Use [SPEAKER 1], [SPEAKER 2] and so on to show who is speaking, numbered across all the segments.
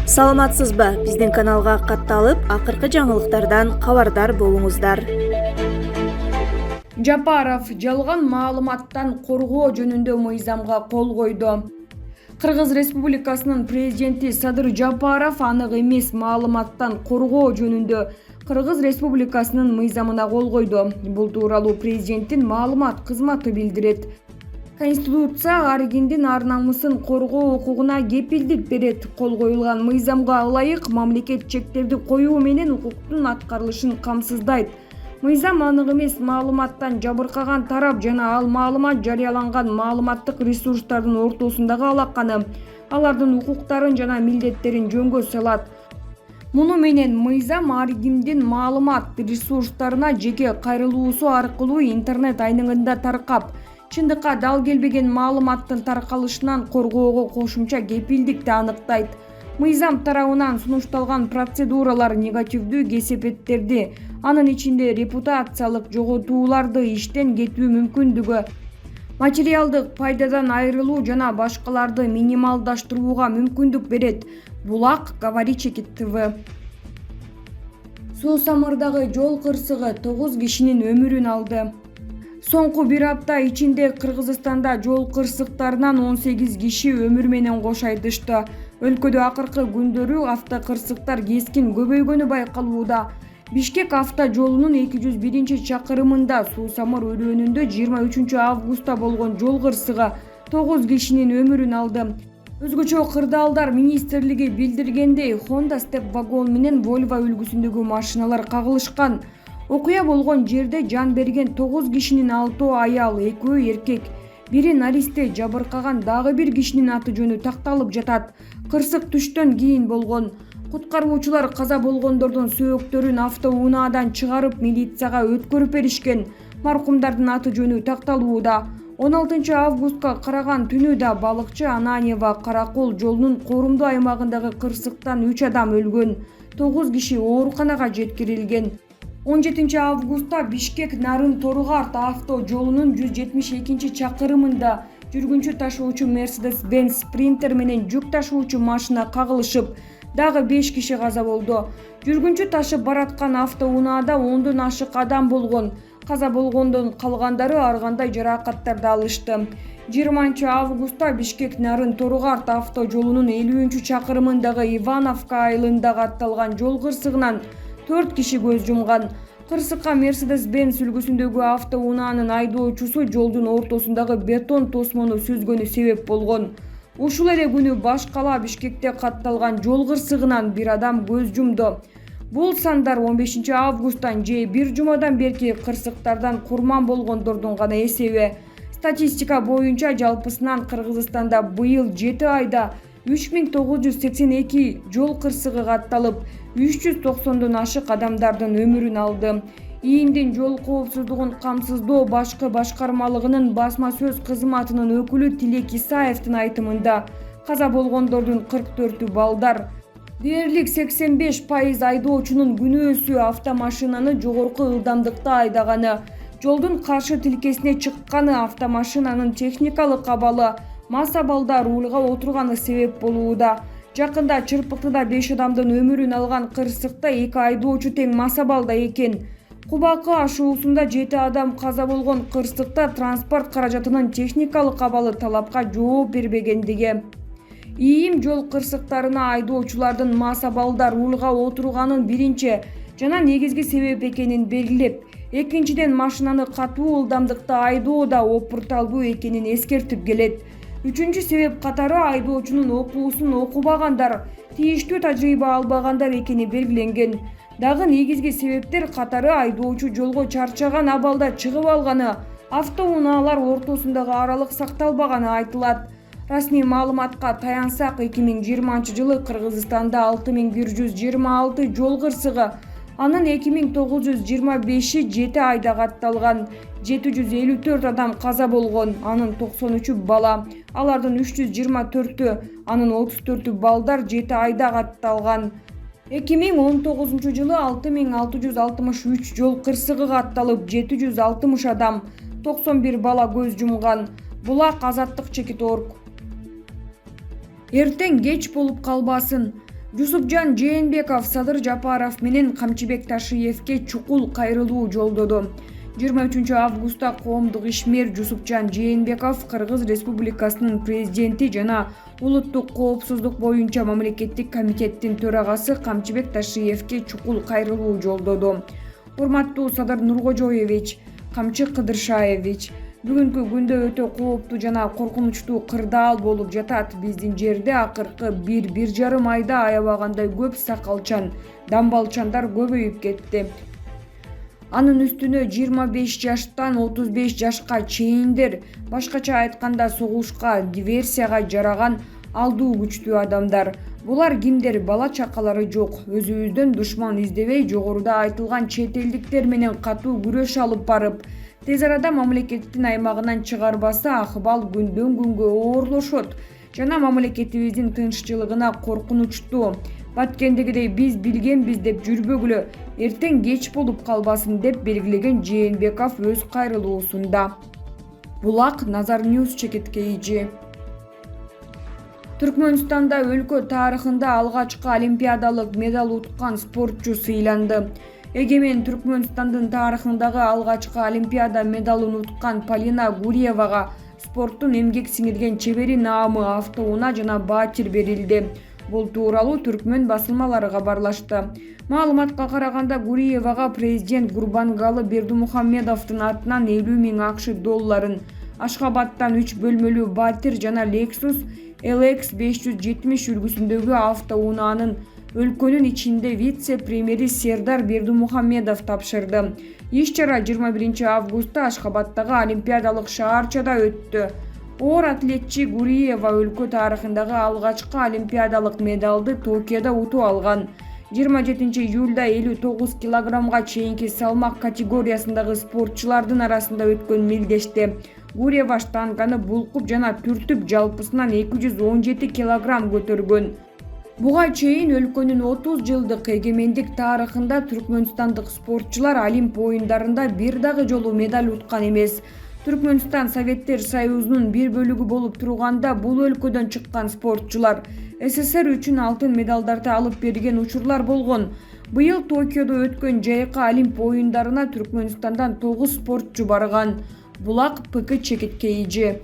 [SPEAKER 1] Саламатсызбы? Биздин каналга катталып, акыркы жаңылыктардан кабардар болуңуздар.
[SPEAKER 2] Жапаров жалган маалыматтан коргоо жөнүндө мыйзамга кол койду. Кыргыз Республикасынын президенти Садыр Жапаров анык эмес маалыматтан коргоо жөнүндө Кыргыз Республикасынын мыйзамына кол койду. Бул тууралуу президенттин маалымат кызматы билдирет. Конституция ар кимдин ар намысын коргоо укугуна кепилдик берет. Кол коюлган мыйзамга ылайык мамлекет чектерди коюу менен укуктун аткарылышын камсыздайт. Мыйзам анык эмес маалыматтан жабыркаган тарап жана ал маалымат жарыяланган маалыматтык ресурстардын ортосундагы алаканы, алардын укуктарын жана милдеттерин жөнгө салат. Муну менен мыйзам ар кимдин маалымат ресурстарына жеке кайрылуусу аркылуу интернет айнегинде таркап, чындыкка дал келбеген маалыматтын таркалышынан коргоого кошумча кепилдикти аныктайт. Мыйзам тарабынан сунушталган процедуралар негативдүү кесепеттерди, анын ичинде репутациялык жоготууларды, иштен кетүү мүмкүндүгү, материалдык пайдадан айрылуу жана башкаларды минималдаштырууга мүмкүндүк берет. Булак говори чекит ТВ. Суу Самырдагы жол кырсыгы 9 кишинин өмүрүн алды. Соңку бир апта ичинде Кыргызстанда жол кырсыктарынан 18 киши өмүр менен кош айдышты. Өлкөдө акыркы күндөрү автокырсыктар кескин көбөйгөнү байкалууда. Бишкек авто жолунун 201-чакырымында Суу Самыр өрөөнүндө 23 августта болгон жол кырсыгы 9 кишинин өмүрүн алды. Өзгөчө кырдаалдар министрлиги билдиргендей, Honda Step вагон менен Volvo үлгүсүндөгү машиналар кагылышкан. Окуя болгон жерде жан берген 9 кишинин 6 аял, 2 эркек, бири наристе жабыркаган дагы бир кишинин аты жөнү такталып жатат. Кырсык түштөн кийин болгон. Куткаруучулар каза болгондордун сөөктөрүн автоунаадан чыгарып милицияга өткөрүп беришкен. Маркумдардын аты жөнү такталууда. 16 августка караган түнү да балыкчы Ананьева Каракол жолунун коорумдуу аймагындагы кырсыктан 3 адам өлгөн, 9 киши ооруканага жеткирилген. 17 августта Бишкек Нарын Торугарт авто жолунун 172-чакырымында жүргүнчү ташуучу Mercedes-Benz Sprinter менен жүк ташуучу машина кагылышып, дагы 5 киши каза болду. Жүргүнчү ташып бараткан автоунаада 10дон ашык адам болгон. Каза болгондон калгандары ар кандай жаракаттарды алышты. 20 августта Бишкек Нарын Торугарт авто жолунун 50-чакырымындагы Ивановка айылында катталган жол кырсыгынан 4 киши көз жумган. Кырсыкка Mercedes-Benz үлгүсүндөгү автоунаанын айдоочусу жолдун ортосундагы бетон тосмону сүзгөнү себеп болгон. Ушул эле күнү баш кала Бишкекте катталган жол кырсыгынан бир адам көз жумду. Бул сандар 15 августтан же бир жумадан берки кырсыктардан курман болгондордун гана эсеби. Статистика боюнча жалпысынан Кыргызстанда быйыл 7 айда 3982 жол кырсыгы катталып, 390дон ашык адамдардын өмүрүн алды. ИИМдин жол коопсуздугун камсыздоо башкы башкармалыгынын басма сөз кызматынын өкүлү Тилек Исаевдин айтымында, каза болгондордун 44-ü балдар. Дээрлик 85% айдоочунун күнөөсү автомашинаны жогорку ылдамдыкта айдаганы, жолдун каршы тилкесине чыкканы, автомашинанын техникалык абалы, мас абалда рулга отурганы себеп болууда. Жакында Чырпыктыда 5 адамдын өмүрүн алган кырсыкта 2 айдоочу тең мас абалда экен. Кубакы ашуусунда 7 адам каза болгон кырсыкта транспорт каражатынын техникалык абалы талапка жооп бербегендиги. ИИМ жол кырсыктарына айдоочулардын мас абалда рулга отурганын биринчи жана негизги себеп экенин белгилеп, экинчиден машинаны катуу ылдамдыкта айдоо да опурталдуу экенин эскертип келет. Үчүнчү себеп катары айдоочунун окуусун окубагандар, тийиштүү тажрыйба албагандар экени белгиленген. Дагы негизги себептер катары айдоочу жолго чарчаган абалда чыгып алганы, автоунаалар ортосундагы аралык сакталбаганы айтылат. Расмий маалыматка таянсак, 2020-жылы Кыргызстанда 6126 жол кырсыгы, анын 2925-и 7 айда катталган. 754 адам каза болгон, анын 93-ü бала, алардын 324-ü, анын 34-ü балдар 7 айда катталган. 2019-жылы 6663 жол кырсыгы катталып, 760 адам, 91 бала көз жумган. Булак Азаттык чекит.org. Эртең кеч болуп калбасын. Жусупжан Жээнбеков Садыр Жапаров менен Камчыбек Ташиевке чукул кайрылуу жолдоду. 23 августта коомдук ишмер Жусупжан Жээнбеков Кыргыз Республикасынын президенти жана улуттук коопсуздук боюнча мамлекеттик комитеттин төрагасы Камчыбек Ташиевке чукул кайрылуу жолдоду. Урматтуу Садыр Нуркожоевич, Камчы Кыдыршаевич, бүгүнкү күндө өтө кооптуу жана коркунучтуу кырдаал болуп жатат. Биздин жерде акыркы 1-1,5 айда аябагандай көп сакалчан, дамбалчандар көбөйүп кетти. Анын үстүнө 25 жаштан 35 жашка чейиндер, башкача айтканда согушка, диверсияга жараган алдуу күчтүү адамдар. Булар кимдер? Бала чакалары жок, өзүбүздөн душман издебей жогоруда айтылган чет элдиктер менен катуу күрөш алып барып, тез арада мамлекеттин аймагынан чыгарбаса акыбал күндөн күнгө оорлошот жана мамлекетибиздин тынччылыгына коркунучтуу. Баткендегидей биз билгенбиз деп жүрбөгүлө, эртең кеч болуп калбасын деп белгилеген Жээнбеков өз кайрылуусунда. Булак Назар Ньюс чекиткейжи. Түркмөнстанда өлкө тарыхында алгачкы олимпиадалык медаль уткан спортчу сыйланды. Эгемен Түркмөнстандын тарыхындагы алгачкы олимпиада медалын уткан Полина Гуриевага спорттун эмгек сиңирген чебери наамы, автоунаа жана баатир берилди. Бул тууралуу түркмөн басылмалары кабарлашты. Маалыматка караганда Гуриевага президент Гурбангалы Бердимухамедовдун атынан 50 000 акш долларын, Ашхабадтан 3 бөлмөлүү баатир жана Lexus LX 570 үлгүсүндөгү автоунаанын өлкөнүн ичинде вице-премьери Сердар Бердимухамедов тапшырды. Иш-чара 21 августта Ашхабадтагы олимпиадалык шаарчада өттү. Оор атлетчи Гуриева өлкө тарыхындагы алгачкы олимпиадалык медалды Токиодо утуп алган. 27 июлда 59 килограммга чейинки салмак категориясындагы спортчулардын арасында өткөн мелдеште Гуриева штанганы булкуп жана түртүп жалпысынан 217 килограмм көтөргөн. Буга чейин өлкөнүн 30 жылдык эгемендик тарыхында түркмөнстандык спортчулар Олимп оюндарында бир дагы жолу медаль уткан эмес. Түркмөнстан Советтер Союзунун бир бөлүгү болуп турганда бул өлкөдөн чыккан спортчулар СССР үчүн алтын медалдарды алып берген учурлар болгон. Быйыл Токиодо өткөн жайкы Олимп оюндарына Түркмөнстандан 9 спортчу барган. Булак ПК чекиткейжи.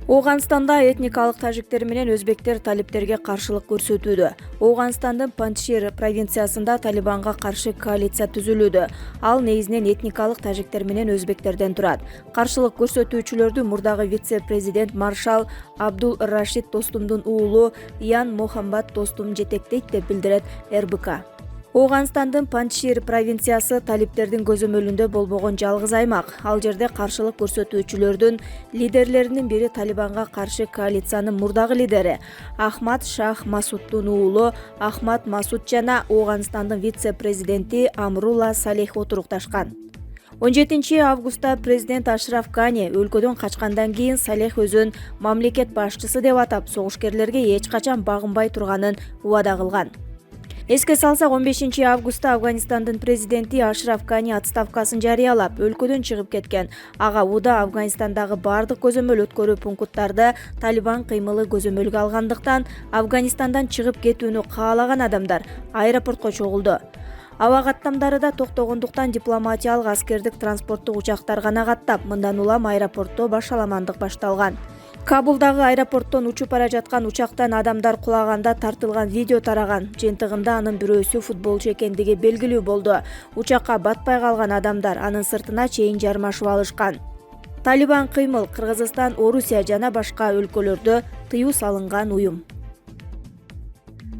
[SPEAKER 1] Ооганстанда этникалык тажиктер менен өзбектер талиптерге каршылык көрсөтүүдө. Ооганстандын Панджшир провинциясында Талибанга каршы коалиция түзүлүүдө. Ал негизинен этникалык тажиктер менен өзбектерден турат. Каршылык көрсөтүүчүлөрдү мурдагы вице-президент маршал Абдул Рашид Достумдун уулу Ян Мохаммад Достум жетектейт деп билдирет РБК. Ооганстандын Панджшир провинциясы талиптердин көзөмөлүндө болбогон жалгыз аймак. Ал жерде каршылык көрсөтүүчүлөрдүн лидерлеринин бири Талибанга каршы коалициянын мурдагы лидери Ахмад Шах Масуддун уулу Ахмад Масуд жана Ооганстандын вице-президенти Амрула Салех отурукташкан. 17 августта президент Ашраф Гани өлкөдөн качкандан кийин Салех өзүн мамлекет башчысы деп атап, согушкерлерге эч качан багынбай турганын убада кылган. Эске салсак, 15 августта Афганистандын президенти Ашраф Гани отставкасын жарыялап, өлкөдөн чыгып кеткен. Ага уда Афганистандагы бардык көзөмөл өткөрүү пункттарды Талибан кыймылы көзөмөлгө алгандыктан Афганистандан чыгып кетүүнү каалаган адамдар аэропортко чогулду. Аба каттамдары да токтогондуктан дипломатиялык аскердик транспорттук учактар гана каттап, мындан улам аэропортто башаламандык башталган. Кабулдагы аэропорттон учуп бара жаткан учактан адамдар кулаганда тартылган видео тараган. Жыйынтыгында анын бирөөсү футболчу экендиги белгилүү болду. Учакка батпай калган адамдар анын сыртына чейин жармашып алышкан. Талибан кыймыл Кыргызстан, Орусия жана башка өлкөлөрдө тыюу салынган уюм.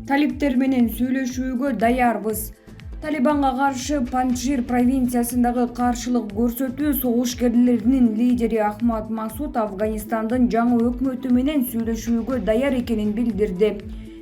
[SPEAKER 2] Талиптер менен сүйлөшүүгө даярбыз. Талибанга каршы Панджшир провинциясындагы каршылык көрсөтүү согушкерлеринин лидери Ахмад Масуд Афганистандын жаңы өкмөтү менен сүйлөшүүгө даяр экенин билдирди.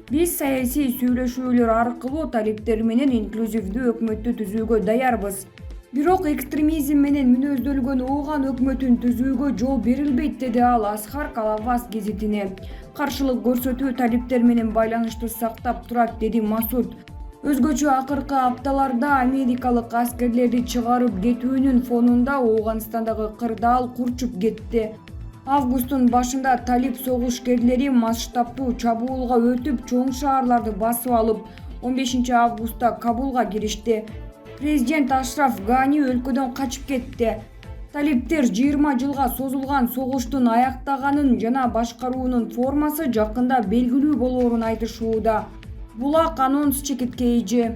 [SPEAKER 2] Биз саясий сүйлөшүүлөр аркылуу талиптер менен инклюзивдүү өкмөттү түзүүгө даярбыз. Бирок экстремизм менен мүнөздөлгөн ооган өкмөтүн түзүүгө жол берилбейт, деди ал Асхар Калавас гезитине. Каршылык көрсөтүү талиптер менен байланышты сактап турат, деди Масуд. Өзгөчө акыркы апталарда америкалык аскерлерди чыгарып кетүүнүн фонунда Ооганстандагы кырдаал курчуп кетти. Августтун башында талиб согушкерлери масштабтуу чабуулга өтүп, чоң шаарларды басып алып, 15 августта Кабулга киришти. Президент Ашраф Гани өлкөдөн качып кетти. Талиптер 20 жылга созулган согуштун аяктаганын жана башкаруунун формасы жакында белгилүү болоорун айтышууда. Булак анонс чекиткейжи.